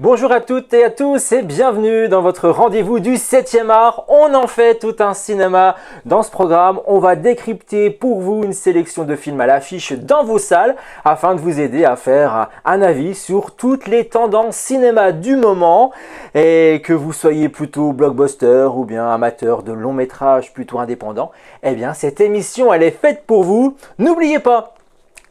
Bonjour à toutes et à tous et bienvenue dans votre rendez-vous du 7e art. On en fait tout un cinéma. Dans ce programme, on va décrypter pour vous une sélection de films à l'affiche dans vos salles afin de vous aider à faire un avis sur toutes les tendances cinéma du moment. Et que vous soyez plutôt blockbuster ou bien amateur de long métrage plutôt indépendant, eh bien cette émission elle est faite pour vous. N'oubliez pas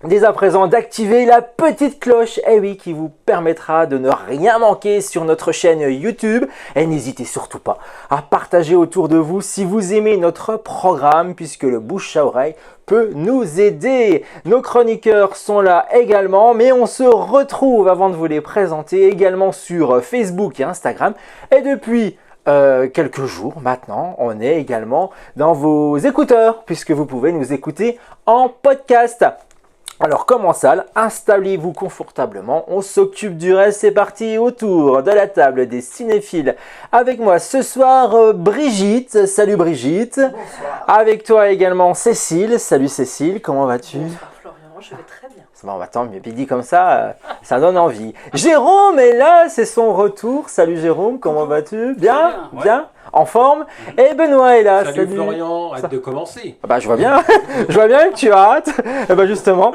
dès à présent d'activer la petite cloche, qui vous permettra de ne rien manquer sur notre chaîne YouTube. Et n'hésitez surtout pas à partager autour de vous si vous aimez notre programme, puisque le bouche à oreille peut nous aider. Nos chroniqueurs sont là également, mais on se retrouve avant de vous les présenter également sur Facebook et Instagram. Et depuis quelques jours maintenant, on est également dans vos écouteurs, puisque vous pouvez nous écouter en podcast. Alors comme en salle, installez-vous confortablement, on s'occupe du reste, c'est parti autour de la table des cinéphiles. Avec moi ce soir Brigitte, salut Brigitte. Bonsoir. Avec toi également Cécile, salut Cécile, comment vas-tu? Bonsoir Florian, je vais très bien. Bon, attends, mais dit comme ça, ça donne envie. Jérôme est là, c'est son retour, salut Jérôme, comment vas-tu? Bien, ouais. bien, en forme. Et Benoît est là, Salut Florian, hâte de commencer. Bah je vois bien, je vois bien que tu as hâte. Et bah justement,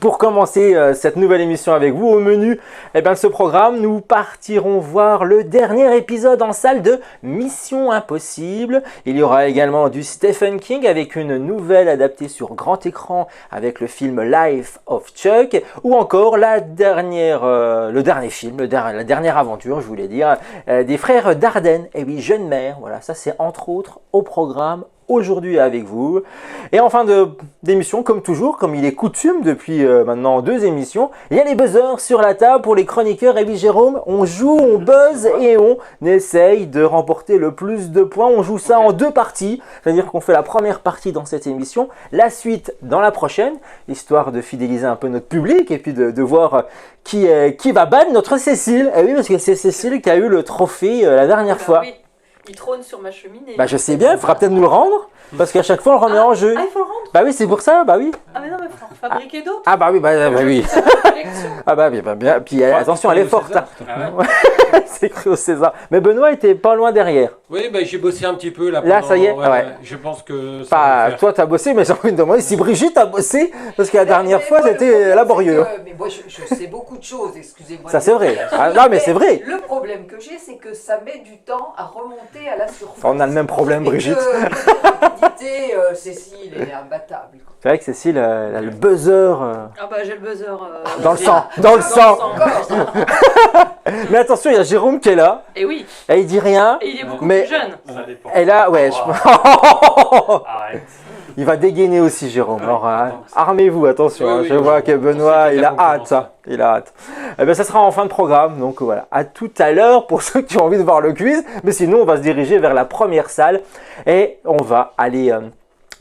pour commencer cette nouvelle émission avec vous, au menu de ce programme, nous partirons voir le dernier épisode en salle de Mission Impossible. Il y aura également du Stephen King avec une nouvelle adaptée sur grand écran avec le film Life of Chuck, ou encore le dernier film, la dernière aventure, je voulais dire, des frères Dardenne. Et oui, Jeune Mère, voilà, ça c'est entre autres au programme aujourd'hui avec vous. Et en fin d'émission, comme toujours, comme il est coutume depuis maintenant 2 émissions, il y a les buzzers sur la table pour les chroniqueurs. Et oui Jérôme, on joue, on buzz et on essaye de remporter le plus de points. On joue ça en 2 parties, c'est-à-dire qu'on fait la première partie dans cette émission, la suite dans la prochaine, histoire de fidéliser un peu notre public et puis de voir qui va battre notre Cécile. Et oui, parce que c'est Cécile qui a eu le trophée la dernière fois. Oui. Il trône sur ma cheminée. Bah je sais bien, il faudra peut-être nous le rendre, parce qu'à chaque fois on le remet en jeu. Ah, il faut le rendre. Bah oui, c'est pour ça, bah oui. Ah mais non, mais faut en fabriquer d'autres. Ah bah oui, bah oui. Collection. Ah bah bien. Puis attention, elle est forte. Hein. Ah ouais. C'est écrit au César. Mais Benoît était pas loin derrière. Oui, bah, j'ai bossé un petit peu là. Là, ça y est, ouais. Je pense que ça va Pas le faire. toi t'as bossé, mais j'ai envie de demander si Brigitte a bossé, parce que la dernière Mais fois moi, le c'était problème, laborieux. c'est que- Mais moi, je sais beaucoup de choses, excusez-moi. Ça c'est vrai. Ah, non mais c'est vrai. Le problème que j'ai, c'est que ça met du temps à remonter à la surface. On a le même problème, Et que Brigitte. la rapidité, Cécile, elle est imbattable. quoi. C'est vrai que Cécile elle a le buzzer Ah bah j'ai le buzzer. dans le sang. Dans le sang. Encore. Mais attention, il y a Jérôme qui est là. Et oui, Et il dit rien. et il est beaucoup Mais- plus jeune. Ça dépend. Et là, ouais, Arrête. il va dégainer aussi, Jérôme. Alors, armez-vous, attention. Oui, hein. oui, Je vois que on Benoît, sait qu'il il y a a hâte. concurrence. Il a hâte. Eh bien, ça sera en fin de programme. Donc voilà, à tout à l'heure pour ceux qui ont envie de voir le quiz. Mais sinon, on va se diriger vers la première salle et on va aller.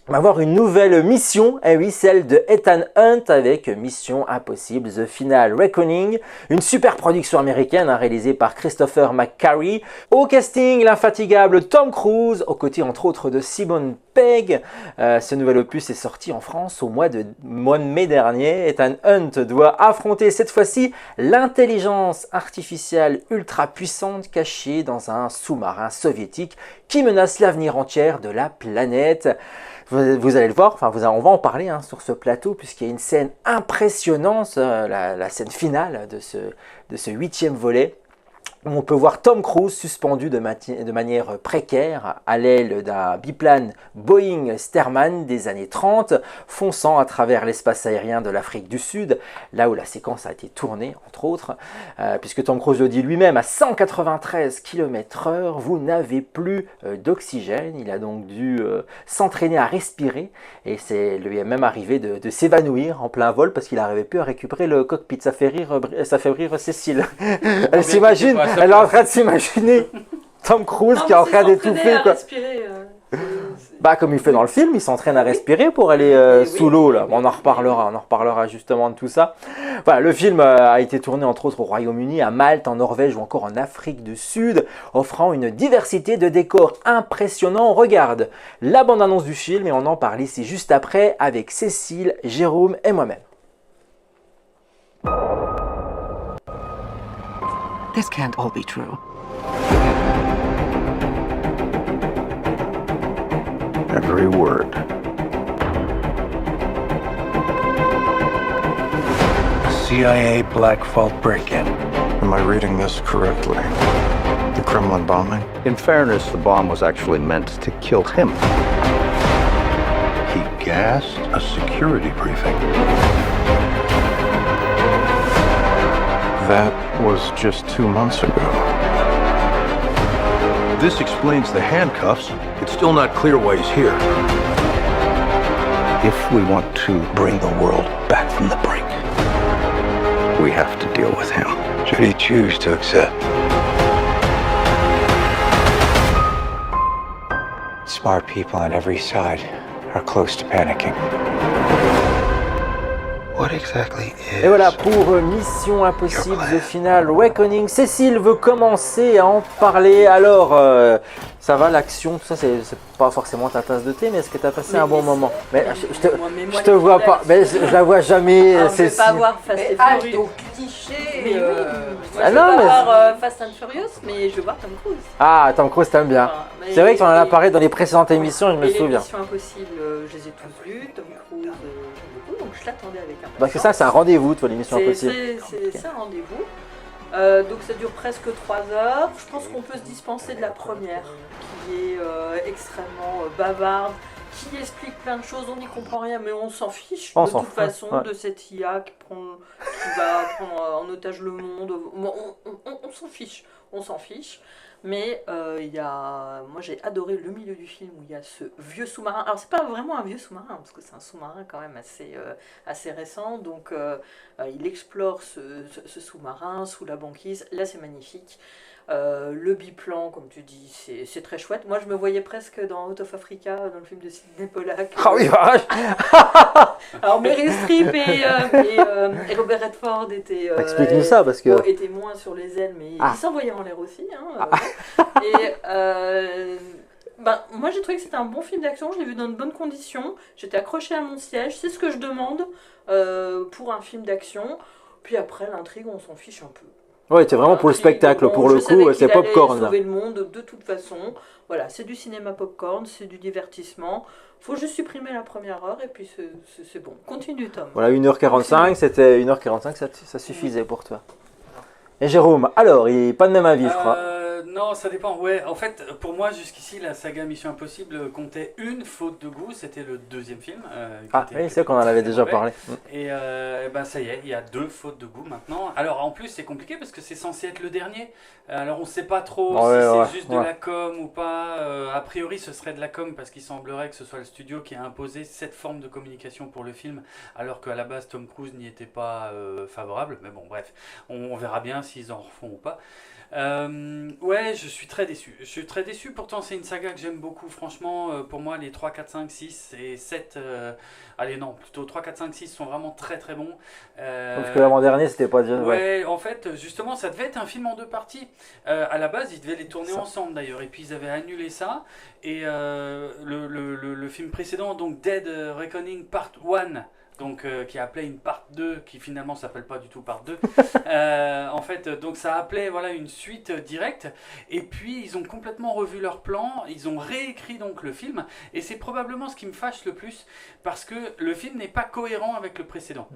On va avoir une nouvelle mission, et oui, celle de Ethan Hunt avec Mission Impossible, The Final Reckoning, une super production américaine réalisée par Christopher McQuarrie. Au casting, l'infatigable Tom Cruise, aux côtés entre autres de Simone Pegg. Ce nouvel opus est sorti en France au mois de mai dernier. Ethan Hunt doit affronter cette fois-ci l'intelligence artificielle ultra puissante cachée dans un sous-marin soviétique qui menace l'avenir entier de la planète. Vous allez le voir, on va en parler sur ce plateau puisqu'il y a une scène impressionnante, la scène finale de ce 8e volet. Où on peut voir Tom Cruise suspendu de manière précaire à l'aile d'un biplane Boeing Stearman des années 30, fonçant à travers l'espace aérien de l'Afrique du Sud, là où la séquence a été tournée, entre autres, puisque Tom Cruise le dit lui-même, à 193 km/h, vous n'avez plus d'oxygène. Il a donc dû s'entraîner à respirer, et c'est lui est même arrivé de s'évanouir en plein vol parce qu'il n'arrivait plus à récupérer le cockpit. Ça fait rire Cécile. Elle s'imagine. Elle est en train de s'imaginer Tom Cruise Non, qui est en mais train c'est s'entraîner d'étouffer. à Quoi. respirer, Bah comme il fait dans le film, il s'entraîne à respirer pour aller sous l'eau. Là. On en reparlera justement de tout ça. Voilà, le film a été tourné entre autres au Royaume-Uni, à Malte, en Norvège ou encore en Afrique du Sud, offrant une diversité de décors impressionnants. On regarde la bande-annonce du film et on en parle ici juste après avec Cécile, Jérôme et moi-même. This can't all be true. Every word. CIA Black Vault break-in. Am I reading this correctly? The Kremlin bombing? In fairness, the bomb was actually meant to kill him. He gassed a security briefing. That was just 2 months ago. This explains the handcuffs. It's still not clear why he's here. If we want to bring the world back from the brink, we have to deal with him. Should he choose to accept? Smart people on every side are close to panicking. What exactly is... Et voilà pour Mission Impossible The Final Reckoning. Cécile veut commencer à en parler. Alors, ça va, l'action, tout ça, c'est pas forcément ta tasse de thé, mais est-ce que tu as passé un bon moment? Mais je te vois pas, mais je la vois jamais. Ah, on ne peut pas voir Fast Mais and Furious. donc cliché. Mais oui, moi, Ah je non, veux mais- pas voir Fast and Furious, mais je veux voir Tom Cruise. Ah, Tom Cruise, t'aimes bien. Enfin, mais- C'est vrai que tu en as et- parlé dans les précédentes émissions, je me et les souviens. Missions Impossibles, je les ai tous lues. Tom Cruise, j'aime beaucoup, donc je l'attendais avec impatience. Parce que ça, c'est un rendez-vous, toi, l'émission Impossible. C'est un rendez-vous. Donc ça dure presque 3 heures. Je pense qu'on peut se dispenser de la première, qui est extrêmement bavarde, qui explique plein de choses, on n'y comprend rien, mais on s'en fiche On de s'en toute fout, façon ouais. de cette IA qui va prendre en otage le monde. On s'en fiche, on s'en fiche. Mais moi j'ai adoré le milieu du film où il y a ce vieux sous-marin. Alors c'est pas vraiment un vieux sous-marin parce que c'est un sous-marin quand même assez récent. Donc il explore ce sous-marin sous la banquise. Là c'est magnifique. Le biplan, comme tu dis, c'est très chouette. Moi je me voyais presque dans Out of Africa, dans le film de Sidney Pollack. Ah oui, vache. Alors Meryl Streep et Robert Redford étaient Explique-nous ça, parce que... étaient moins sur les ailes, mais Ah. ils s'envoyaient en l'air aussi. Et moi j'ai trouvé que c'était un bon film d'action, je l'ai vu dans de bonnes conditions, j'étais accrochée à mon siège, c'est ce que je demande pour un film d'action. Puis après l'intrigue on s'en fiche un peu. Ouais, c'est vraiment pour le spectacle, pour le coup, c'est popcorn. Sauver le monde de toute façon. Voilà, c'est du cinéma popcorn, c'est du divertissement. Faut juste supprimer la première heure et puis c'est bon. Continue Tom. Voilà, 1h45, c'était 1h45, ça suffisait pour toi. Et Jérôme, alors, il n'est pas de même avis, je crois. Non, ça dépend. Ouais, en fait, pour moi, jusqu'ici, la saga Mission Impossible comptait une faute de goût. C'était le deuxième film. Ah, oui, c'est vrai qu'on en avait déjà parlé. Et ça y est, il y a 2 fautes de goût maintenant. Alors en plus, c'est compliqué parce que c'est censé être le dernier. Alors on ne sait pas trop si c'est juste de la com ou pas. A priori, ce serait de la com parce qu'il semblerait que ce soit le studio qui a imposé cette forme de communication pour le film, alors qu'à la base, Tom Cruise n'y était pas favorable. Mais bon, bref, on verra bien s'ils en refont ou pas. Ouais, je suis très déçu. Je suis très déçu, pourtant c'est une saga que j'aime beaucoup. Franchement, pour moi, les 3, 4, 5, 6 et 7, allez non, plutôt 3, 4, 5, 6 sont vraiment très très bons. Parce que l'avant-dernier, c'était pas déjà... Ouais, en fait, justement, ça devait être un film en 2 parties. À la base, ils devaient les tourner ensemble d'ailleurs, et puis ils avaient annulé ça. Et le film précédent, donc Dead Reckoning Part 1, donc qui appelait une part 2, qui finalement s'appelle pas du tout part 2. En fait, donc ça appelait voilà une suite directe. Et puis ils ont complètement revu leur plan, ils ont réécrit donc le film. Et c'est probablement ce qui me fâche le plus, parce que le film n'est pas cohérent avec le précédent.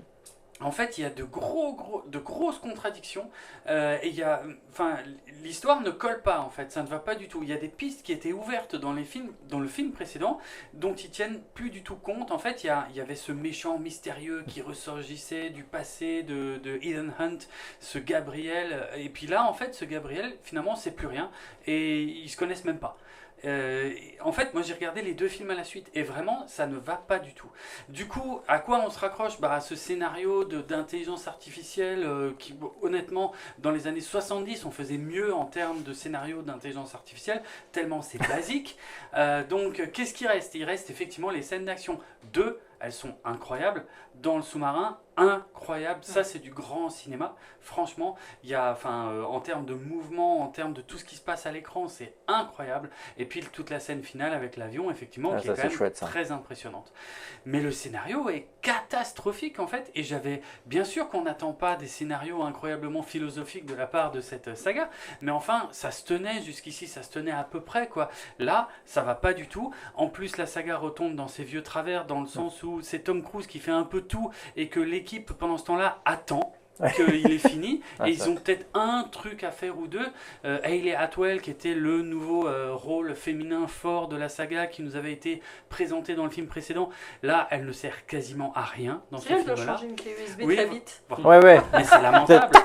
En fait, il y a de grosses contradictions et l'histoire ne colle pas en fait, ça ne va pas du tout. Il y a des pistes qui étaient ouvertes dans le film précédent dont ils tiennent plus du tout compte. En fait, il y avait ce méchant mystérieux qui ressurgissait du passé de Ethan Hunt, ce Gabriel. Et puis là, en fait, ce Gabriel, finalement, c'est plus rien et ils se connaissent même pas. En fait, moi j'ai regardé les 2 films à la suite et vraiment ça ne va pas du tout. Du coup, à quoi on se raccroche? À ce scénario d'intelligence artificielle qui, honnêtement, dans les années 70, on faisait mieux en termes de scénario d'intelligence artificielle, tellement c'est basique. Donc, qu'est-ce qui reste? Il reste effectivement les scènes d'action. 2, elles sont incroyables. Dans le sous-marin, incroyable. Ça, c'est du grand cinéma. Franchement, il y a, en termes de mouvement, en termes de tout ce qui se passe à l'écran, c'est incroyable. Et puis toute la scène finale avec l'avion, effectivement, qui ça, est quand c'est même chouette, ça. très impressionnante. Mais le scénario est catastrophique en fait. Et j'avais, bien sûr qu'on n'attend pas des scénarios incroyablement philosophiques de la part de cette saga, mais enfin, ça se tenait jusqu'ici, ça se tenait à peu près quoi. Là, ça va pas du tout. En plus, la saga retombe dans ses vieux travers, dans le sens où c'est Tom Cruise qui fait un peu tout et que l'équipe pendant ce temps-là attend qu'il est fini et ils ont peut-être un truc à faire ou deux. Hayley Atwell qui était le nouveau rôle féminin fort de la saga qui nous avait été présenté dans le film précédent, là elle ne sert quasiment à rien dans ce C'est elle doit film-là. changer une clé USB Oui, très vite. Ouais. Mais c'est lamentable.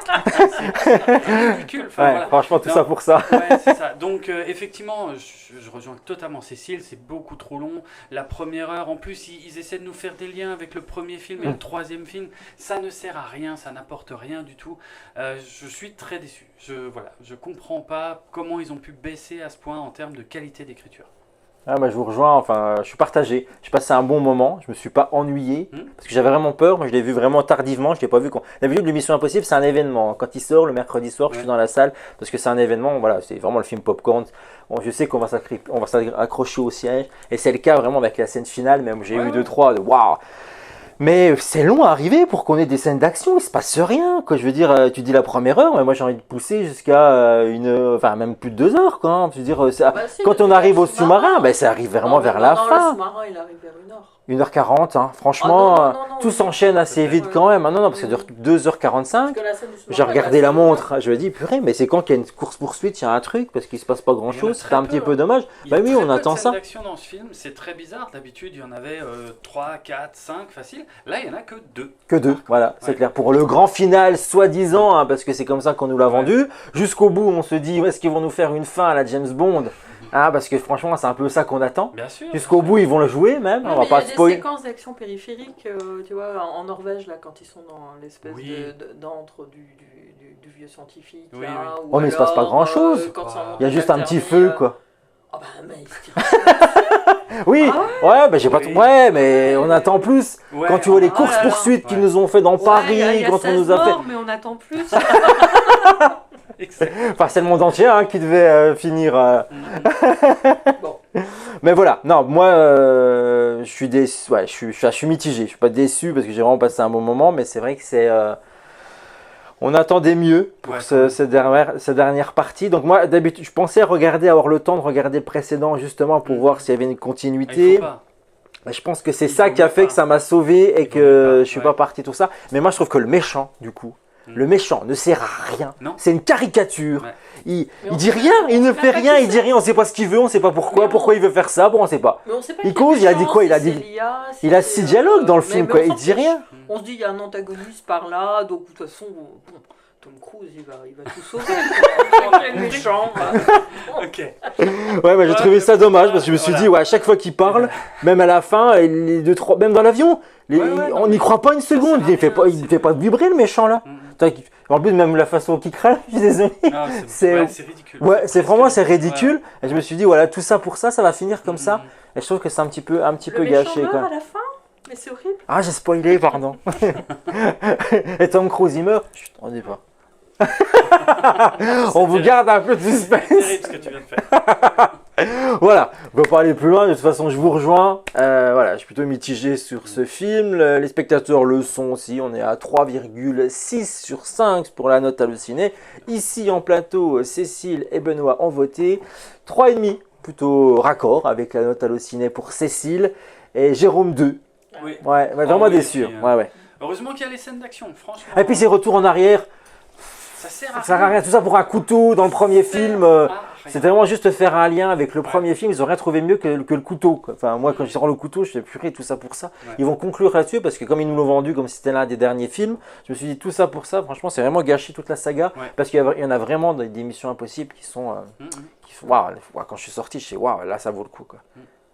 C'est ridicule. Enfin, Ouais, voilà. franchement, tout Non. ça pour ça. Ouais, c'est ça. Donc, effectivement, je rejoins totalement Cécile, c'est beaucoup trop long. La première heure, en plus, ils essaient de nous faire des liens avec le premier film et le troisième film. Ça ne sert à rien, ça n'apporte rien du tout. Je suis très déçu. Je comprends pas comment ils ont pu baisser à ce point en termes de qualité d'écriture. Ah, je vous rejoins, enfin, je suis partagé. J'ai passé un bon moment, je me suis pas ennuyé, parce que j'avais vraiment peur. Moi, je l'ai vu vraiment tardivement, je l'ai pas vu quand. D'habitude, l'émission Impossible, c'est un événement. Quand il sort le mercredi soir, je suis dans la salle, parce que c'est un événement, voilà, c'est vraiment le film popcorn. Bon, je sais qu'on va s'accrocher au siège, et c'est le cas vraiment avec la scène finale, même j'ai eu 2-3 de waouh. Mais c'est long à arriver pour qu'on ait des scènes d'action, il se passe rien, quoi. Je veux dire, tu dis la première heure, mais moi j'ai envie de pousser jusqu'à même plus de 2 heures, quoi. Hein. Je veux dire, quand on arrive au sous-marin, ça arrive vraiment vers la Le fin. sous-marin, il arrive vers 1 heure. 1h40, hein. Franchement, Ah, non, tout oui. s'enchaîne assez vite quand même. Ah, non, parce que ça dure 2h45. Parce que la scène du J'ai sous-marin, regardé elle la passe montre, je me dis, purée, mais c'est quand qu'il y a une course-poursuite, il y a un truc, parce qu'il se passe pas grand-chose, c'est un petit peu dommage. Il y a Bah oui, très on peu attend de ça. scènes d'action dans ce film, c'est très bizarre. D'habitude, il y en avait 3, 4, 5 facile. Là, il n'y en a que 2. Que 2, voilà, c'est Ouais. clair. Pour le grand final, soi-disant, hein, parce que c'est comme ça qu'on nous l'a vendu, jusqu'au bout, on se dit, est-ce qu'ils vont nous faire une fin à la James Bond? Ah, parce que franchement, c'est un peu ça qu'on attend. Bien sûr. Jusqu'au bout, ils vont le jouer même, Ouais, on va mais pas il y a des spoiler. séquences d'action périphériques, tu vois, en Norvège, là, quand ils sont dans l'espèce Oui. d'antre du vieux scientifique. Oui, là, oui. ou Oh, mais il se passe pas alors, grand-chose. quand ça Il y a monte juste un petit infirmier, feu, quoi. Ah bah, mais il se tire. Oui, ouais, j'ai pas Oui. Ouais, mais on attend plus. Ouais, Quand tu vois les oh là là. courses-poursuites qu'ils Ouais. nous ont fait dans Ouais, Paris, il y a quand on 16 nous a fait. morts, mais on attend plus. Exact. Enfin, c'est le monde entier hein, qui devait finir. Bon. Mais voilà, non, moi, je suis déçu. Ouais, je suis mitigé. Je suis pas déçu parce que j'ai vraiment passé un bon moment, mais c'est vrai que c'est. On attendait mieux pour Ouais, cette dernière partie. Donc moi, d'habitude, je pensais avoir le temps de regarder le précédent justement pour voir s'il y avait une Il continuité. faut pas. Mais je pense que c'est Il ça vaut qui a mieux fait pas. que ça m'a sauvé et Il vaut que mieux pas, je suis ouais. pas parti tout ça. Mais moi, je trouve que le méchant, du coup, le méchant ne sert à rien. Non. C'est une caricature. Ouais. Il on dit sait rien, pas- il on ne sait fait pas rien, qui il dit c'est. rien, on sait pas ce qu'il veut, on sait pas pourquoi il veut faire ça, bon, on sait pas. Mais on sait pas Il qui est cause, il a dit méchant, quoi, il a si dit- c'est Lia, si Il a c'est, 6 dialogues dans le mais- film, mais quoi, on il s'en dit fiche. rien. On se dit, il y a un antagoniste par là, donc de toute façon, bon, Tom Cruise, il va tout sauver. Il est méchant. Ok. Ouais, mais j'ai trouvé ça dommage parce que je me suis Voilà. dit, ouais, à chaque fois qu'il parle, même à la fin, les 2-3, même dans l'avion, on n'y croit pas une seconde. sert à Il fait rien, pas, il c'est- fait pas vibrer le méchant là. En plus, même la façon qu'il crève, je suis désolé. Ah, C'est- c'est ridicule. Ouais, c'est vraiment c'est ridicule. Ouais. Et je me suis dit, voilà, tout ça pour ça, ça va finir comme ça. Et je trouve que c'est un petit peu Le méchant gâché. meurt Quoi. à la fin, mais c'est horrible. Ah, j'ai spoilé, pardon. Et Tom Cruise, il meurt. Chut, on dit pas. On vous garde un peu de suspense. C'est terrible ce que tu viens de faire. Voilà, on va pas aller plus loin, de toute façon je vous rejoins. Voilà, je suis plutôt mitigé sur ce film. Les spectateurs le sont aussi, on est à 3,6 sur 5 pour la note hallucinée. Ici en plateau, Cécile et Benoît ont voté. 3,5, plutôt raccord avec la note hallucinée pour Cécile. Et Jérôme 2. Oui. Ouais, vraiment oui, déçu. puis, Ouais, ouais. Heureusement qu'il y a les scènes d'action, franchement. Et puis ces retours en arrière, ça sert ça sert à rien. Tout ça pour un couteau dans le premier film. C'était vraiment juste faire un lien avec le premier film. Ils auraient trouvé mieux que le couteau. Quoi. Enfin, moi, quand je sors le couteau, je fais purée, tout ça pour ça. Ouais. Ils vont conclure là-dessus parce que comme ils nous l'ont vendu, comme si c'était l'un des derniers films, je me suis dit tout ça pour ça. Franchement, c'est vraiment gâché toute la saga Ouais. parce qu'il y en a vraiment des missions impossibles qui sont. Waouh, quand je suis sorti, je sais waouh, là ça vaut le coup. Quoi.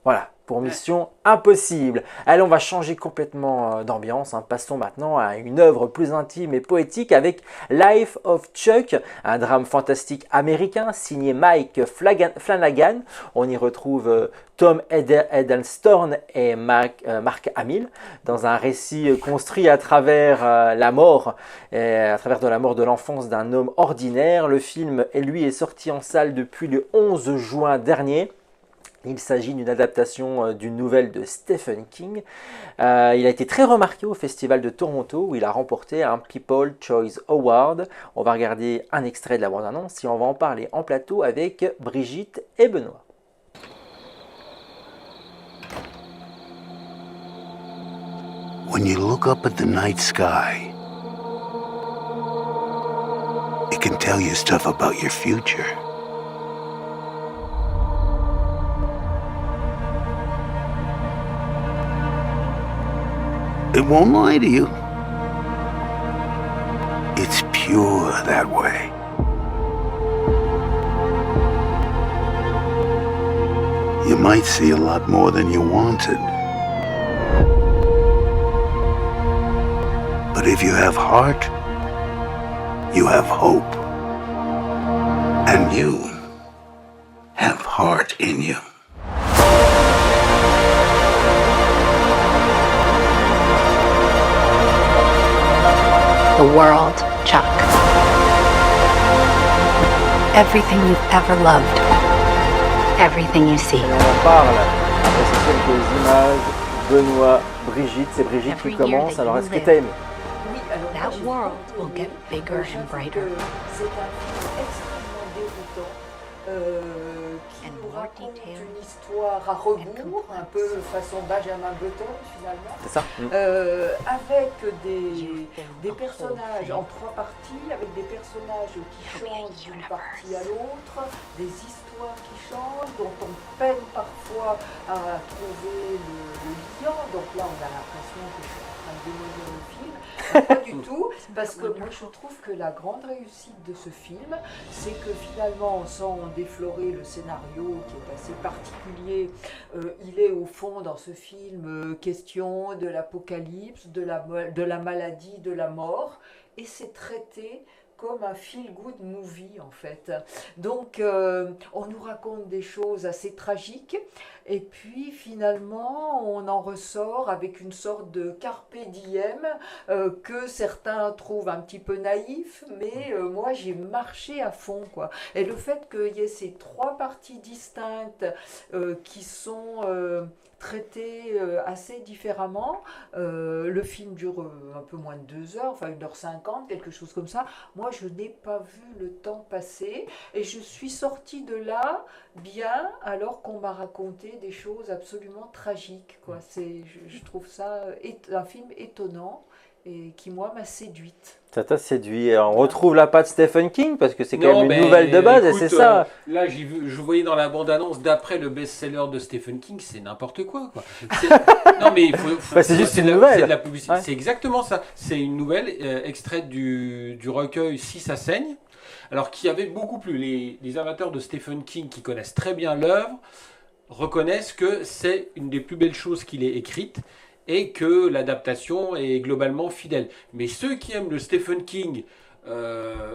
Voilà, pour Mission Impossible. Allez, on va changer complètement d'ambiance. Passons maintenant à une œuvre plus intime et poétique avec Life of Chuck, un drame fantastique américain signé Mike Flanagan. On y retrouve Tom Hiddleston et Mark Hamill dans un récit construit à travers la mort, à travers de la mort de l'enfance d'un homme ordinaire. Le film, lui, est sorti en salle depuis le 11 juin dernier. Il s'agit d'une adaptation d'une nouvelle de Stephen King. Il a été très remarqué au Festival de Toronto où il a remporté un People's Choice Award. On va regarder un extrait de la bande-annonce et on va en parler en plateau avec Brigitte et Benoît. When you look up at the night sky, it can tell you stuff about your future. It won't lie to you. It's pure that way. You might see a lot more than you wanted. But if you have heart, you have hope. And you have heart in you. The world, Chuck. Everything you've ever loved. Everything you see. Et on en parle après ces quelques images. Benoît, Brigitte, c'est Brigitte qui commence. Alors est-ce que tu as aimé? Oui, alors moi, That j'ai world beaucoup will aimé. get bigger Je and trouve brighter. que c'est un film extrêmement déroutant qui And nous more raconte detailed une histoire à rebours, un peu façon Benjamin Button finalement. C'est ça? Avec des You feel the whole personnages thing. en 3 parties, avec des personnages qui changent d'une partie à l'autre, des histoires qui changent, dont on peine parfois à trouver le lien. Donc là, on a l'impression que je suis en train de démolir le film. Pas du tout, parce que moi je trouve que la grande réussite de ce film, c'est que finalement, sans déflorer le scénario qui est assez particulier, il est au fond dans ce film question de l'apocalypse, de la maladie, de la mort, et c'est traité comme un feel-good movie en fait. Donc on nous raconte des choses assez tragiques et puis finalement on en ressort avec une sorte de carpe diem que certains trouvent un petit peu naïf, mais moi j'ai marché à fond quoi. Et le fait qu'il y ait ces 3 parties distinctes qui sont traité assez différemment. Le film dure un peu moins de 2 heures, enfin 1h50, quelque chose comme ça. Moi, je n'ai pas vu le temps passer et je suis sortie de là bien alors qu'on m'a raconté des choses absolument tragiques, quoi. Je trouve ça un film étonnant et qui, moi, m'a séduite. Ça t'a séduit. Et on retrouve la patte Stephen King parce que c'est quand Non, même une nouvelle de base écoute, et c'est ça. Là, je voyais dans la bande-annonce d'après le best-seller de Stephen King, c'est n'importe quoi. Non, mais C'est juste une de nouvelle. C'est de la publicité. Ouais. C'est exactement ça. C'est une nouvelle extraite du recueil Si ça saigne. Alors, qui avait beaucoup plu. Les amateurs de Stephen King qui connaissent très bien l'œuvre reconnaissent que c'est une des plus belles choses qu'il ait écrite et que l'adaptation est globalement fidèle. Mais ceux qui aiment le Stephen King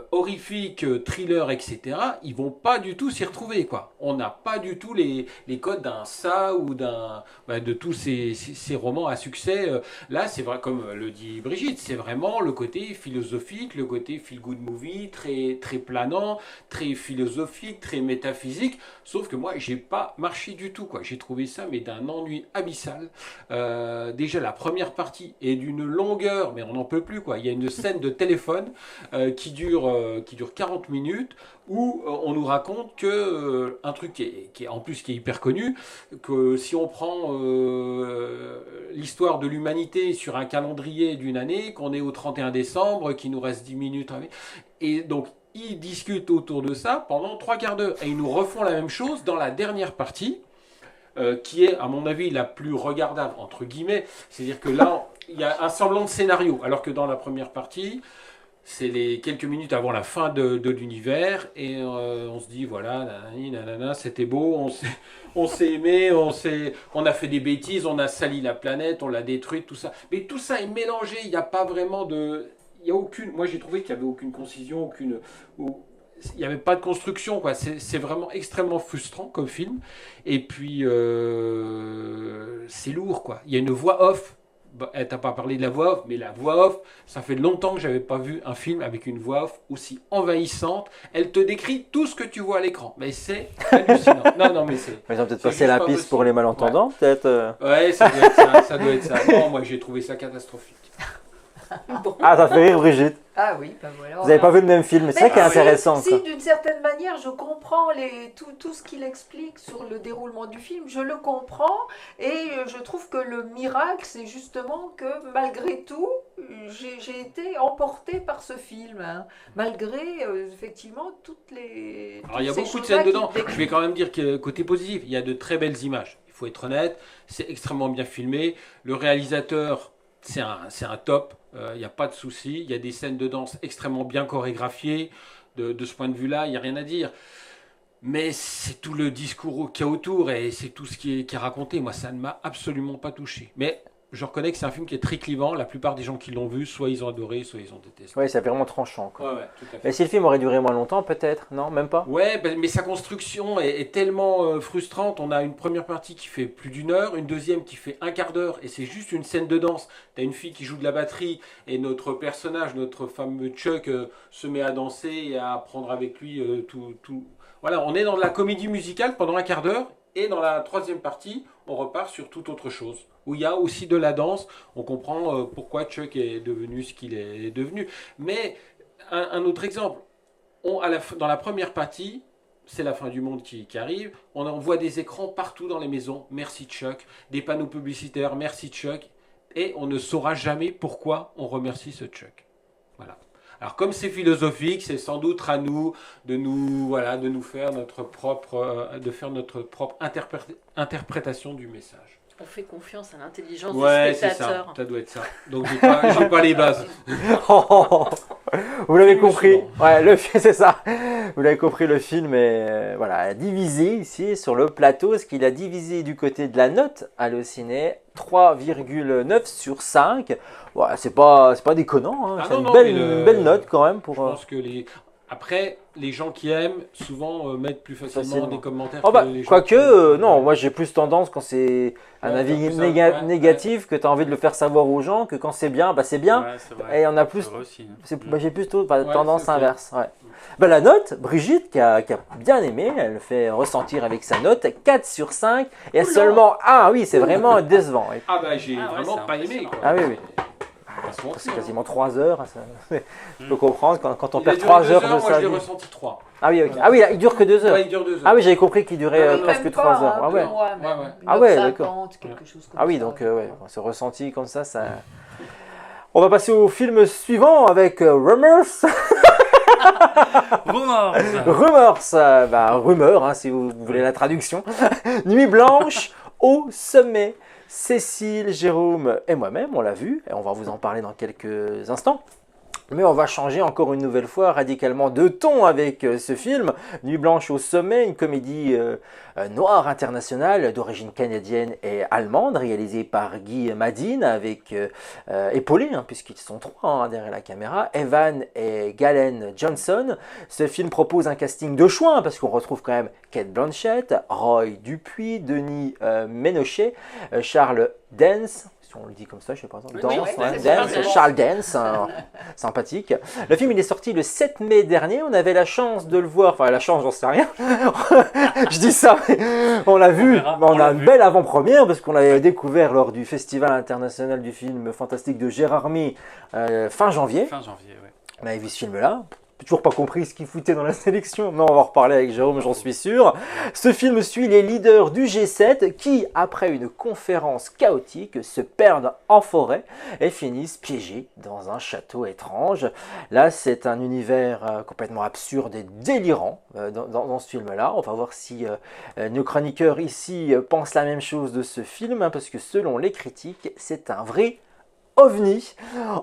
horrifique, thriller, etc., ils vont pas du tout s'y retrouver, quoi. On n'a pas du tout les codes d'un Ça ou de tous ces romans à succès. Là, c'est vrai, comme le dit Brigitte, c'est vraiment le côté philosophique, le côté feel-good movie, très, très planant, très philosophique, très métaphysique. Sauf que moi, j'ai pas marché du tout, quoi. J'ai trouvé ça, mais d'un ennui abyssal. Déjà, la première partie est d'une longueur, mais on n'en peut plus, quoi. Il y a une scène de téléphone qui dure 40 minutes où on nous raconte que un truc qui est en plus qui est hyper connu, que si on prend l'histoire de l'humanité sur un calendrier d'une année, qu'on est au 31 décembre, qu'il nous reste 10 minutes, et donc ils discutent autour de ça pendant 3 quarts d'heure et ils nous refont la même chose dans la dernière partie. Qui est, à mon avis, la plus regardable, entre guillemets. C'est-à-dire que là, il y a un semblant de scénario, alors que dans la première partie, C'est les quelques minutes avant la fin de l'univers et on se dit voilà, nanani, nanana, c'était beau, on s'est aimé, on a fait des bêtises, on a sali la planète, on l'a détruite, tout ça. Mais tout ça est mélangé, il n'y a pas vraiment de... Il y a aucune... Moi j'ai trouvé qu'il n'y avait aucune concision, il n'y avait pas de construction, quoi. C'est vraiment extrêmement frustrant comme film. Et puis c'est lourd, quoi. Il y a une voix off. Bah, t'as pas parlé de la voix off, mais la voix off, ça fait longtemps que j'avais pas vu un film avec une voix off aussi envahissante. Elle te décrit tout ce que tu vois à l'écran. Mais c'est hallucinant. Non, mais c'est... Ils ont peut-être passé la piste pour les malentendants, peut-être. Ouais, ça doit être ça, ça doit être ça. Non, moi j'ai trouvé ça catastrophique. Bon. Ah, ça fait rire Brigitte. Ah oui, ben voilà. Vous n'avez pas vu le même film, c'est ça qui est intéressant. Si, quoi. d'une certaine manière, je comprends tout ce qu'il explique sur le déroulement du film, je le comprends, et je trouve que le miracle, c'est justement que malgré tout, j'ai été emportée par ce film, hein, malgré effectivement toutes les... Alors il y a toutes ces beaucoup de choses-là scènes dedans. qui Je vais quand même dire que côté positif, il y a de très belles images. Il faut être honnête, c'est extrêmement bien filmé. Le réalisateur, c'est un top. Il n'y a pas de souci. Il y a des scènes de danse extrêmement bien chorégraphiées. De ce point de vue-là, il n'y a rien à dire. Mais c'est tout le discours qu'il y a autour et c'est tout ce qui est raconté. Moi, ça ne m'a absolument pas touché. Mais je reconnais que c'est un film qui est très clivant. La plupart des gens qui l'ont vu, soit ils ont adoré, soit ils ont détesté. Oui, c'est vraiment tranchant. Quoi. Ouais, tout à fait. Mais si le film aurait duré moins longtemps, peut-être, non, même pas. Ouais, mais sa construction est tellement frustrante. On a une première partie qui fait plus d'une heure, une deuxième qui fait un quart d'heure, et c'est juste une scène de danse. T'as une fille qui joue de la batterie, et notre personnage, notre fameux Chuck, se met à danser et à prendre avec lui tout. Voilà, on est dans de la comédie musicale pendant un quart d'heure, et dans la troisième partie, on repart sur toute autre chose. Où il y a aussi de la danse, on comprend pourquoi Chuck est devenu ce qu'il est devenu. Mais un autre exemple, dans la première partie, c'est la fin du monde qui arrive, on voit des écrans partout dans les maisons, merci Chuck, des panneaux publicitaires, merci Chuck, et on ne saura jamais pourquoi on remercie ce Chuck. Voilà. Alors comme c'est philosophique, c'est sans doute à nous de faire notre propre interprétation du message. On fait confiance à l'intelligence du Ouais, c'est spectateur. ça doit être ça. Donc j'ai pas les bases. Vous l'avez Film compris. suivant. Ouais, c'est ça. Vous l'avez compris, le film est divisé ici sur le plateau. Ce qu'il a divisé du côté de la note Allociné, 3,9 sur 5. Ouais, c'est pas déconnant. Hein. C'est une belle note quand même. Je pense que Après, les gens qui aiment, souvent mettent plus facilement des commentaires oh bah, que les gens quoique, non, moi j'ai plus tendance quand c'est un avis négatif que tu as envie de le faire savoir aux gens, que quand c'est bien, bah c'est bien. Ouais, c'est vrai. Et on a plus. C'est vrai aussi, hein. J'ai plutôt tendance c'est inverse. Ouais. Bah, la note, Brigitte, qui a bien aimé, elle le fait ressentir avec sa note, 4 sur 5. Et seulement. Ah oui, c'est vraiment décevant. Ah bah j'ai vraiment c'est pas aimé. impressionnant. Quoi. Ah oui, oui. On va se mentir, C'est hein. quasiment 3 heures. Je peux comprendre quand on Il a perd duré 3 2 heures de moi sa je l'ai vie. ressenti 3. Ah oui, ok. Ah oui, il dure que 2 heures. Ouais, il dure 2 heures. Ah oui, j'avais compris qu'il durait Non, non, presque Même 3 pas, heures. un Ah peu ouais. moins, même. Ouais. Ah ouais, 1h50, d'accord. quelque chose comme Ah oui, ça. donc ouais, ce ressenti comme ça. On va passer au film suivant avec Rumors. Rumors. Rumeur, hein, si vous voulez la traduction. Nuit blanche au sommet. Cécile, Jérôme et moi-même, on l'a vu, et on va vous en parler dans quelques instants. Mais on va changer encore une nouvelle fois radicalement de ton avec ce film. Nuit blanche au sommet, une comédie noire internationale d'origine canadienne et allemande, réalisée par Guy Madine, avec épaulé, puisqu'ils sont 3 derrière la caméra, Evan et Galen Johnson. Ce film propose un casting de choix, parce qu'on retrouve quand même Cate Blanchett, Roy Dupuis, Denis Ménochet, Charles Dance. Si on le dit comme ça, je sais pas. Oui, Dance, ouais, c'est Dance, ça. Charles Dance, sympathique. Le film il est sorti le 7 mai dernier. On avait la chance de le voir. Enfin, la chance, j'en sais rien. Je dis ça. On l'a vu. On a une belle avant-première parce qu'on l'avait découvert lors du Festival international du film fantastique de Gérardmer fin janvier. Fin janvier, ouais. On avait vu ce film-là. Toujours pas compris ce qu'il foutait dans la sélection, mais on va en reparler avec Jérôme, j'en suis sûr. Ce film suit les leaders du G7 qui, après une conférence chaotique, se perdent en forêt et finissent piégés dans un château étrange. Là, c'est un univers complètement absurde et délirant dans ce film-là. On va voir si nos chroniqueurs ici pensent la même chose de ce film, parce que selon les critiques, c'est un vrai OVNI.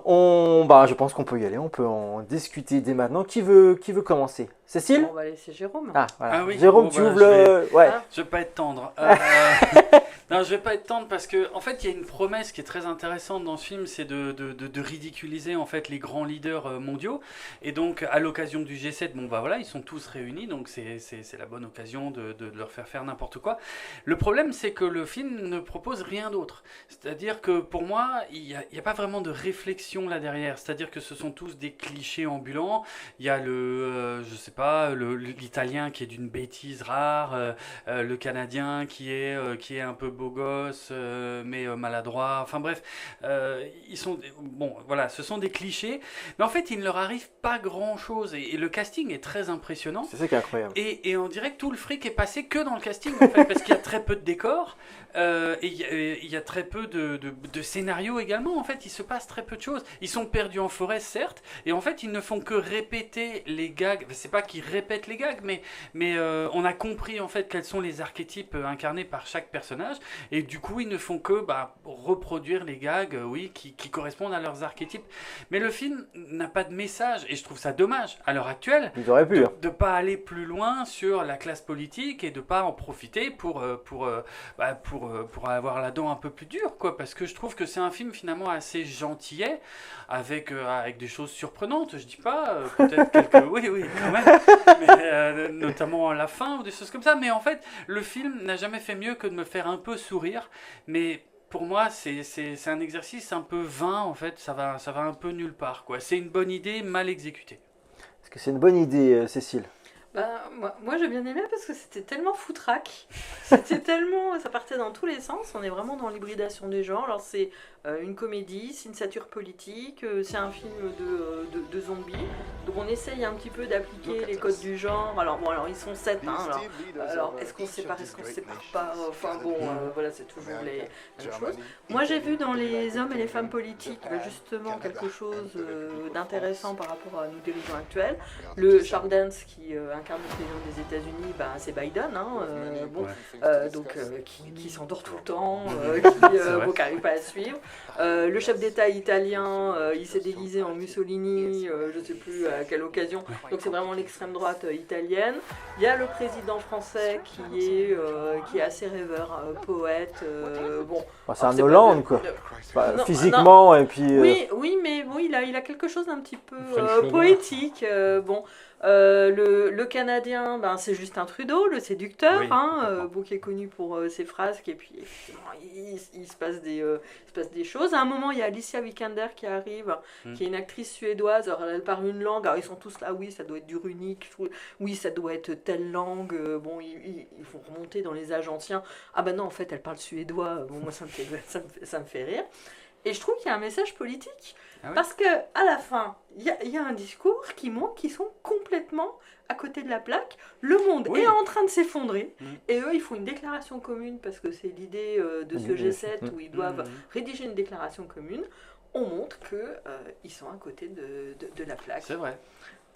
Je pense qu'on peut y aller, on peut en discuter dès maintenant. Qui veut commencer? Cécile? On va laisser Jérôme. Ah, voilà. Ah oui. Jérôme, Bon, tu bah, ouvres je le... Ouais. Je vais pas être tendre. Non, je vais pas être tendre parce que en fait, il y a une promesse qui est très intéressante dans ce film, c'est de ridiculiser en fait les grands leaders mondiaux. Et donc, à l'occasion du G7, ils sont tous réunis, donc c'est la bonne occasion de leur faire n'importe quoi. Le problème, c'est que le film ne propose rien d'autre. C'est-à-dire que pour moi, il y a pas vraiment de réflexion là derrière. C'est-à-dire que ce sont tous des clichés ambulants. Il y a l'italien qui est d'une bêtise rare, le canadien qui est un peu beau gosse mais maladroit, enfin bref, ce sont des clichés, mais en fait il ne leur arrive pas grand chose et le casting est très impressionnant. C'est ça qui est incroyable. Et on dirait que tout le fric est passé que dans le casting en fait, parce qu'il y a très peu de décors et il y a très peu de scénarios également. En fait, il se passe très peu de choses. Ils sont perdus en forêt, certes, et en fait, ils ne font que répéter les gags. C'est pas qu'ils répètent les gags, mais on a compris en fait quels sont les archétypes incarnés par chaque personnage, et du coup, ils ne font que reproduire les gags, qui correspondent à leurs archétypes. Mais le film n'a pas de message, et je trouve ça dommage à l'heure actuelle. Ils auraient pu. De pas aller plus loin sur la classe politique et de pas en profiter pour avoir la dent un peu plus dure, quoi, parce que je trouve que c'est un film finalement assez gentillet, avec des choses surprenantes. Je dis pas, peut-être quelques, oui, quand même, mais, notamment à la fin ou des choses comme ça. Mais en fait, le film n'a jamais fait mieux que de me faire un peu sourire, mais pour moi, c'est un exercice un peu vain, en fait, ça va un peu nulle part, quoi. C'est une bonne idée mal exécutée. Est-ce que c'est une bonne idée, Cécile? Moi j'ai bien aimé parce que c'était tellement foutraque, c'était tellement, ça partait dans tous les sens, on est vraiment dans l'hybridation des genres. Alors c'est une comédie, c'est une satire politique, c'est un film de zombies, donc on essaye un petit peu d'appliquer les codes du genre. Alors ils sont 7, alors est-ce qu'on se sépare, est-ce qu'on se sépare pas, voilà, c'est toujours les mêmes choses. Moi j'ai vu dans les hommes et les femmes politiques justement quelque chose d'intéressant par rapport à nos dirigeants actuels. Le Charles Dance qui incarne le président des États-Unis, c'est Biden, qui s'endort tout le temps, qui n'arrive pas à suivre. Le chef d'État italien, il s'est déguisé en Mussolini, je ne sais plus à quelle occasion, donc c'est vraiment l'extrême droite italienne. Il y a le président français qui est assez rêveur, poète. C'est un Hollande, quoi. Physiquement, et puis... Oui, mais bon, il a quelque chose d'un petit peu poétique. Le Canadien, c'est Justin Trudeau, le séducteur, qui est connu pour ses frasques, et puis effectivement, il se passe des choses. À un moment, il y a Alicia Vikander qui arrive, qui est une actrice suédoise. Alors, elle parle une langue, alors ils sont tous là, oui, ça doit être du runique, oui, ça doit être telle langue. Ils vont remonter dans les âges anciens. Ah non, en fait, elle parle suédois. Moi, ça me fait rire. Et je trouve qu'il y a un message politique. Parce que à la fin, il y a un discours qui montre qu'ils sont complètement à côté de la plaque. Le monde est en train de s'effondrer. Et eux, ils font une déclaration commune parce que c'est l'idée de ce G7 où ils doivent rédiger une déclaration commune. On montre qu'ils sont à côté de la plaque. C'est vrai.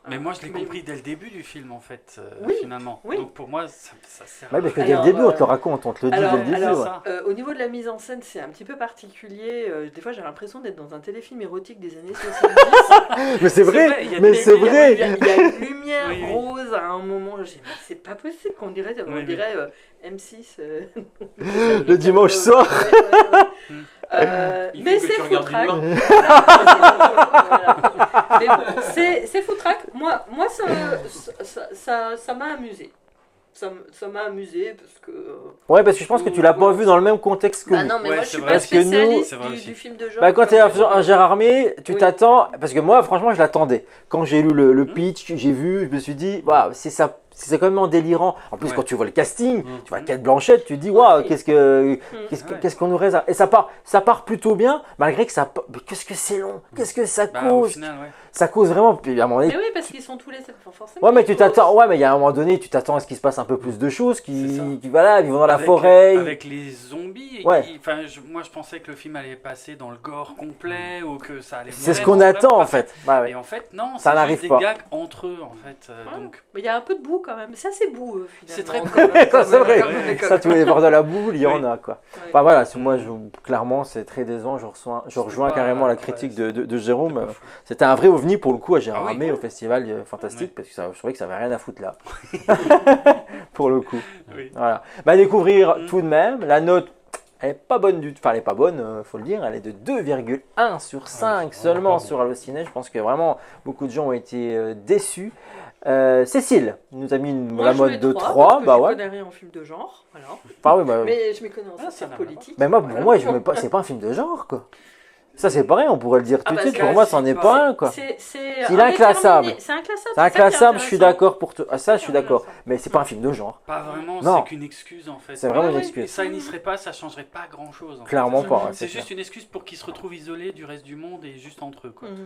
Mais moi, je l'ai compris dès le début du film, en fait, finalement. Oui. Donc pour moi, ça sert à rien. Parce que dès le début, on te le raconte, on te le dit dès le début. Au niveau de la mise en scène, c'est un petit peu particulier. Des fois, j'ai l'impression d'être dans un téléfilm érotique des années 70. Mais c'est vrai, c'est vrai. Il y a une lumière rose à un moment. J'ai dit, c'est pas possible qu'on dirait M6. Le dimanche soir. Mais c'est foutraque. C'est foutraque. Moi ça m'a amusé. Ça m'a amusé parce que... Ouais, parce que je pense que tu l'as pas vu dans le même contexte que nous. Non, mais moi je suis pas spécialiste du film de genre. Quand tu es un Gérard Armé, tu t'attends... Parce que moi, franchement, je l'attendais. Quand j'ai lu le pitch, j'ai vu, je me suis dit, waouh, c'est quand même délirant. En plus, quand tu vois le casting, tu vois Cate Blanchett, tu te dis, waouh, qu'est-ce qu'on nous réserve. Et ça part plutôt bien, malgré que ça... Qu'est-ce que c'est long, qu'est-ce que ça cause. Au final, ça cause vraiment... Puis, à un moment donné, mais oui, parce qu'ils sont tous les... Forcément, ouais, mais tu t'attends... Ouais, mais il y a un moment donné, tu t'attends à ce qu'il se passe un peu plus de choses, qui voilà, ils vont dans la forêt. Avec les zombies. Moi, je pensais que le film allait passer dans le gore complet, ou que ça allait... C'est ce qu'on attend, en fait. Et en fait, non, ça c'est n'arrive juste pas. des gags entre eux, en fait. Donc... Il y a un peu de boue beau quand même. C'est assez boueux finalement. C'est très Ça, c'est vrai. comme- Ça, tous les bords de la boule, il y en a quoi. Ouais. Enfin voilà, moi clairement c'est très décevant, je rejoins pas- carrément la ouais, critique c'est- de Jérôme. c'est pas fou. C'était un vrai ovni pour le coup à Gérard Ah oui. Armé au festival Fantastique Ouais. parce que je trouvais que ça avait rien à foutre là. Pour le coup. Oui. Voilà. Bah, à découvrir Mm. tout de même, la note elle est pas bonne du tout, enfin elle est pas bonne, faut le dire, elle est de 2,1 sur 5 c'est seulement vraiment pas sur Allociné. Je pense que vraiment beaucoup de gens ont été déçus. Cécile nous a mis Moi, la je mode mets de 3, 3, parce que bah je ouais. connais rien en film de genre. Voilà. Enfin, oui, bah, Mais je m'y connais en Ah, ça social n'a politique. mais moi, pour Voilà. moi, je mets pas, c'est pas un film de genre, quoi. Ça, c'est pareil, on pourrait le dire tout Ah de bah, suite. c'est Pour moi, c'en est classique, pas un, quoi. C'est Il est inclassable. C'est inclassable. C'est inclassable, je suis d'accord pour toi. Ah, ça, je suis Ouais, d'accord. ouais, ça. Mais c'est pas un film de genre. Pas vraiment, Non. c'est qu'une excuse en fait. C'est vraiment une Et excuse. ça, il n'y serait pas, ça changerait pas grand chose. Clairement pas. ouais, C'est clair. juste une excuse pour qu'ils se retrouvent isolés du reste du monde et juste entre eux. Quoi. Mhm.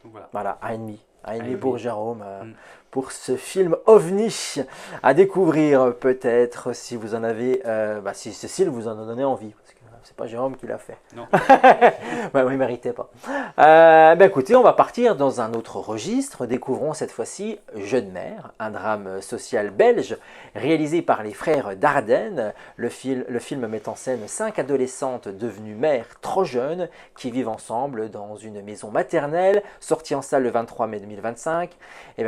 Donc voilà. Voilà, un et demi. Un et demi demi. pour Jérôme, Mm. pour ce film OVNI à découvrir peut-être si vous en avez, si Cécile vous en a donné envie. Parce que c'est pas Jérôme qui l'a fait. Non. Ouais, il méritait pas. Écoutez, on va partir dans un autre registre. Découvrons cette fois-ci Jeune mère, un drame social belge réalisé par les frères Dardenne. Le film met en scène 5 adolescentes devenues mères trop jeunes qui vivent ensemble dans une maison maternelle, sortie en salle le 23 mai 2025.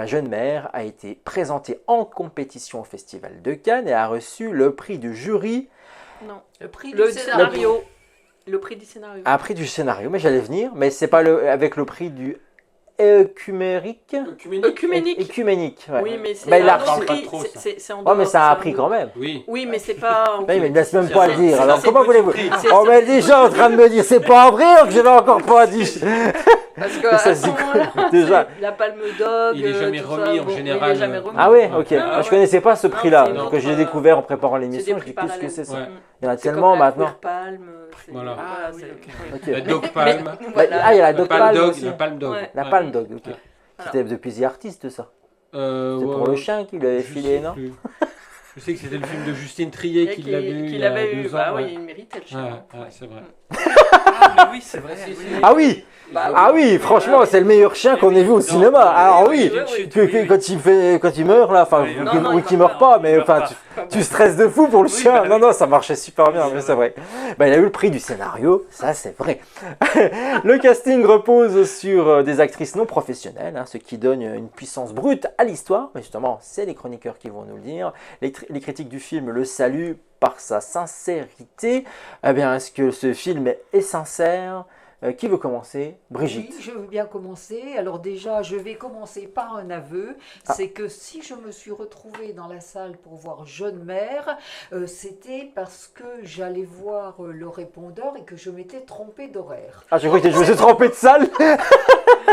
Jeune mère a été présentée en compétition au Festival de Cannes et a reçu le prix du jury. Non. Le prix Le du scénario. scénario. Le prix du scénario. Un prix du scénario, mais j'allais venir, mais c'est pas avec le prix du œcuménique. Œcuménique, ouais. Oui, mais c'est Bah, il a un autre reçu- prix. pas trop, ça. C'est en Ouais, mais dehors, ça a un c'est prix un quand autre- même. Oui. Oui, mais c'est pas. Oui, mais il ne laisse même pas le C'est- dire. c'est- Alors c'est comment petit voulez-vous prix. On est déjà en train de me dire c'est pas vrai alors que je l'ai encore pas dit. Parce Ça, que à c'est ce moment-là, déjà. c'est la Palme d'Or. Il est jamais tout remis ça, en bon, général, Il est jamais remis. Ah ouais, ok. Ouais. Moi, je connaissais pas ce Non, prix-là, c'est une donc que j'ai autre, découvert en préparant C'est l'émission. des Je dis prix qu'est-ce que c'est ça Ouais. parallèles. Il y en a C'est tellement comme la maintenant. Queer Palme. Voilà. Voilà, oui, c'est- ok. Ok. La Dog Palm. Voilà. Ah, il y a la La Dog Palm Palm Dog. aussi. La Palm Dog. Ouais. La Ouais. Palm Dog, ok. Ouais. C'était depuis The Artist, ça. Euh, C'était pour ouais, le chien qui lui avait je filé, sais non plus. Je sais que c'était le film de Justine Trier qui l'avait eu il Qu'il y a avait eu. 2 ans. Bah ouais. oui, il méritait le chien. Ouais, ouais, c'est vrai. Ah, mais oui, c'est vrai. Si, si. Ah oui Bah Ah oui, franchement, c'est le meilleur chien qu'on ait vu au cinéma. Alors oui, quand il meurt là, enfin, Oui, ou non, qu'il- non, ou il qu'il meurt meurt pas, pas, mais il meurt enfin, pas. tu stresses de fou pour le Oui, chien. bah Non, oui. non, ça marchait super bien, Oui, mais c'est c'est vrai. Il a eu le prix du scénario, ça c'est vrai. Le casting repose sur des actrices non professionnelles, ce qui donne une puissance brute à l'histoire. Mais justement, c'est les chroniqueurs qui vont nous le dire. Les critiques du film le saluent par sa sincérité. Est-ce que ce film est sincère? Qui veut commencer? Brigitte. Oui, je veux bien commencer. Alors déjà, je vais commencer par un aveu. C'est que si je me suis retrouvée dans la salle pour voir Jeune mère, c'était parce que j'allais voir le répondeur et que je m'étais trompée d'horaire. Ah, je crois que je me suis trompé de salle.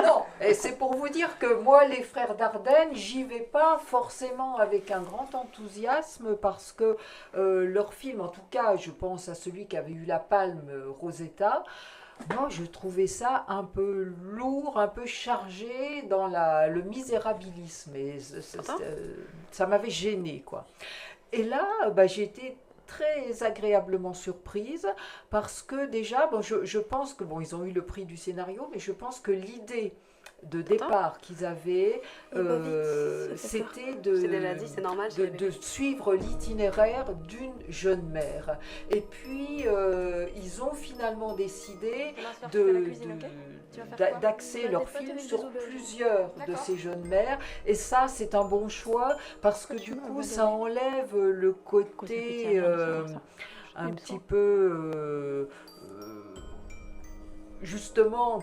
Non, et c'est pour vous dire que moi, les frères Dardenne, j'y vais pas forcément avec un grand enthousiasme parce que leur film, en tout cas, je pense à celui qui avait eu la palme, Rosetta. Moi, je trouvais ça un peu lourd, un peu chargé dans le misérabilisme. Et ça m'avait gêné, quoi. Et là, j'ai été très agréablement surprise parce que déjà, je pense que, ils ont eu le prix du scénario, mais je pense que l'idée de départ qu'ils avaient, c'était de suivre l'itinéraire d'une jeune mère. Et puis, ils ont finalement décidé d'axer leur film sur plusieurs de ces jeunes mères. Et ça, c'est un bon choix parce que du coup, ça enlève le côté un petit peu... justement,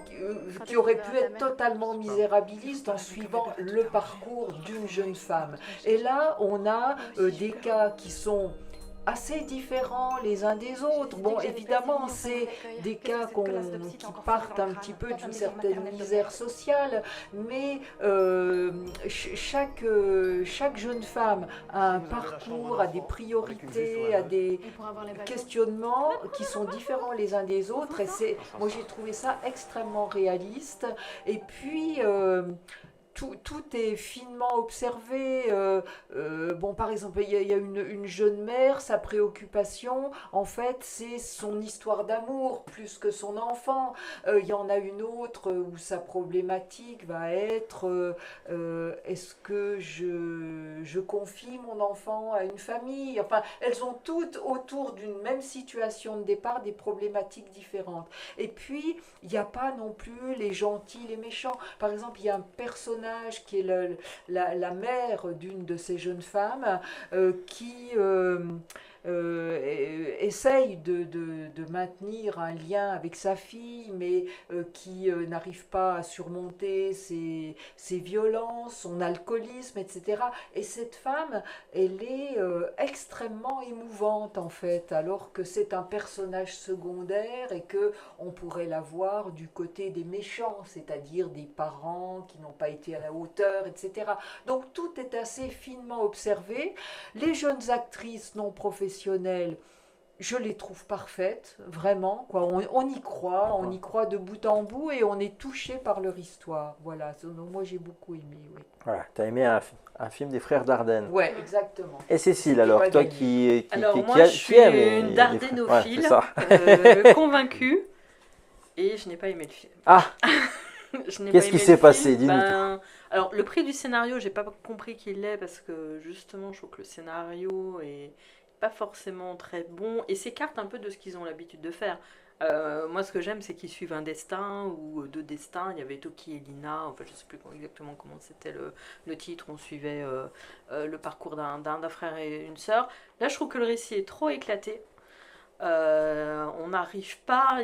qui aurait pu être totalement misérabiliste en suivant le parcours d'une jeune femme. Et là, on a des cas qui sont assez différents les uns des autres. Bon, évidemment, c'est des cas qui partent un petit peu d'une certaine misère sociale, mais chaque jeune femme a un parcours, a des priorités, a des questionnements qui sont différents les uns des autres. Et moi, j'ai trouvé ça extrêmement réaliste. Et puis, tout est finement observé. Bon, par exemple, il y a une jeune mère, sa préoccupation, en fait, c'est son histoire d'amour plus que son enfant. Il y en a une autre où sa problématique va être est-ce que je confie mon enfant à une famille? Enfin, elles ont toutes autour d'une même situation de départ des problématiques différentes. Et puis, il n'y a pas non plus les gentils, les méchants. Par exemple, il y a un personnage qui est la mère d'une de ces jeunes femmes qui essaye de maintenir un lien avec sa fille, mais qui n'arrive pas à surmonter ses violences, son alcoolisme, etc. Et cette femme, elle est extrêmement émouvante en fait, alors que c'est un personnage secondaire et que on pourrait la voir du côté des méchants, c'est-à-dire des parents qui n'ont pas été à la hauteur, etc. Donc tout est assez finement observé. Les jeunes actrices non professionnelles, je les trouve parfaites, vraiment. Quoi. On y croit de bout en bout et on est touché par leur histoire. Voilà, donc, moi j'ai beaucoup aimé. Oui. Voilà, tu as aimé un film des frères Dardenne. Oui, exactement. Et Cécile, alors, toi qui moi, je suis une Dardenophile, convaincue, et je n'ai pas aimé le film. Ah Qu'est-ce qui s'est passé? Dis-nous tout. Alors, le prix du scénario, j'ai pas compris qu'il l'est parce que justement, je trouve que le scénario est pas forcément très bon et s'écarte un peu de ce qu'ils ont l'habitude de faire. Moi, ce que j'aime, c'est qu'ils suivent un destin ou deux destins. Il y avait Toki et Lina, enfin, je sais plus exactement comment c'était le titre. On suivait le parcours d'un frère et une sœur. Là, je trouve que le récit est trop éclaté. On n'arrive pas,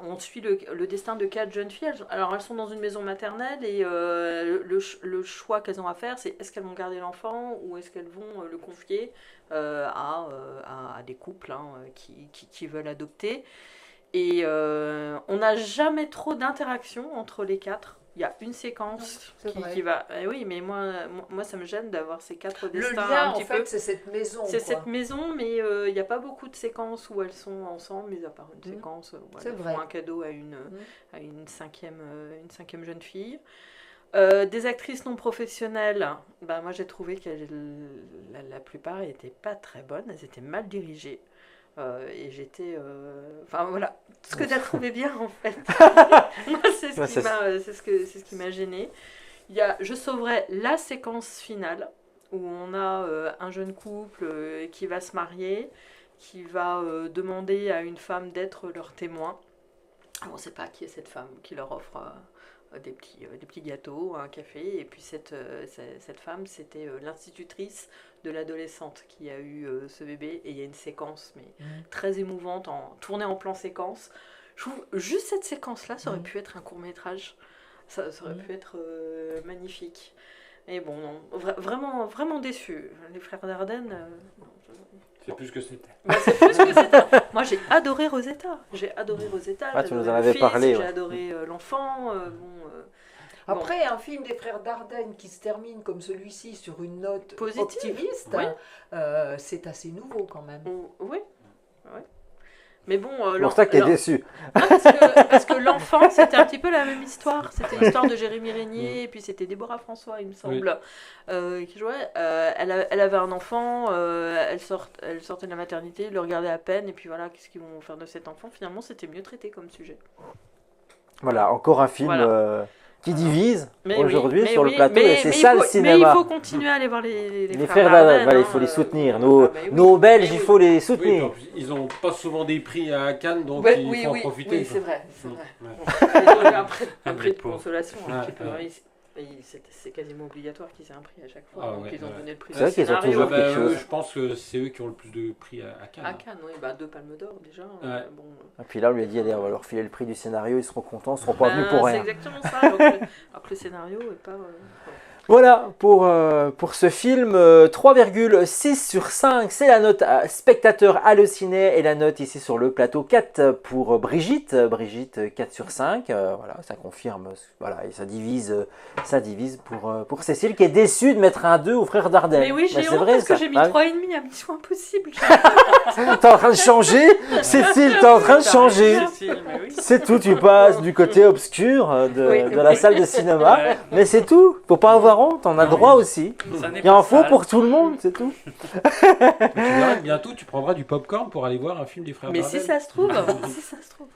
on suit le destin de 4 jeunes filles. Alors elles sont dans une maison maternelle et le choix qu'elles ont à faire, c'est est-ce qu'elles vont garder l'enfant ou est-ce qu'elles vont le confier à des couples qui veulent adopter. Et on n'a jamais trop d'interaction entre les 4. Il y a une séquence qui va... oui, mais moi, ça me gêne d'avoir ces 4 destins. Le lien, un petit en fait, peu. c'est cette maison. C'est cette maison, mais il n'y a pas beaucoup de séquences où elles sont ensemble, mis à part une séquence où elles font un cadeau à une cinquième jeune fille. Des actrices non professionnelles, moi j'ai trouvé que la plupart n'étaient pas très bonnes, elles étaient mal dirigées. Et j'étais... Enfin voilà, ce que tu as trouvé bien en fait. Moi c'est ce qui m'a gêné. Je sauverais la séquence finale où on a un jeune couple qui va se marier, qui va demander à une femme d'être leur témoin. On ne sait pas qui est cette femme qui leur offre des petits gâteaux, un café, et puis cette femme, c'était l'institutrice de l'adolescente qui a eu ce bébé, et il y a une séquence mais très émouvante, tournée en plan séquence. Je trouve juste cette séquence-là, ça aurait pu être un court-métrage, ça aurait pu être magnifique. Et bon, non, vraiment, vraiment déçu. Les frères Dardenne... c'est plus que c'était. C'est plus que c'était. Moi, j'ai adoré Rosetta. Tu nous en avais parlé. J'ai adoré l'enfant. Après, un film des frères Dardenne qui se termine comme celui-ci sur une note optimiste, c'est assez nouveau quand même. Oui. Mais bon, c'est pour ça que t'es déçu. Parce que l'enfant, c'était un petit peu la même histoire. C'était l'histoire de Jérémy Régnier, et puis c'était Déborah François, il me semble, qui jouait. Elle avait un enfant, elle sortait de la maternité, il le regardait à peine, et puis voilà, qu'est-ce qu'ils vont faire de cet enfant? Finalement, c'était mieux traité comme sujet. Voilà, encore un film qui divise aujourd'hui sur le plateau, et c'est ça le cinéma. Mais il faut continuer à aller voir les frères Dardenne, il faut les soutenir. Nos Belges, il faut les soutenir. Oui, ils n'ont pas souvent des prix à Cannes, donc il faut en profiter. Oui, c'est vrai. Un prix de consolation, un petit peu. C'est quasiment obligatoire qu'ils aient un prix à chaque fois. Donc ils ont donné le prix. C'est vrai qu'ils ont toujours quelque chose. Je pense que c'est eux qui ont le plus de prix à Cannes. À Cannes, oui, 2 palmes d'or déjà. Bon. Et puis là, on lui a dit, allez, on va leur filer le prix du scénario, ils seront contents, ils ne seront pas venus pour rien. C'est exactement ça, alors que le scénario n'est pas... Voilà pour ce film. 3,6 sur 5, c'est la note spectateur Allociné et la note ici sur le plateau 4 pour Brigitte. Brigitte 4 sur 5, voilà, ça confirme, voilà, et ça divise pour Cécile qui est déçue de mettre un 2 au frère Dardenne. Mais oui, j'ai c'est honte vrai, parce que ça. j'ai mis Ah, 3,5 à Mission Impossible. T'es en train de changer, Cécile, t'es en train de changer. Cécile, mais oui. C'est tout, tu passes du côté obscur Oui. de la salle de cinéma, Ouais. mais c'est tout, faut pas avoir honte, on a le droit aussi. Ça n'est Il y en pas faut sale. pour tout le monde, c'est tout. Tu verras, bientôt, tu prendras du popcorn pour aller voir un film des frères Mais Dardenne. si ça se trouve, si ça se trouve.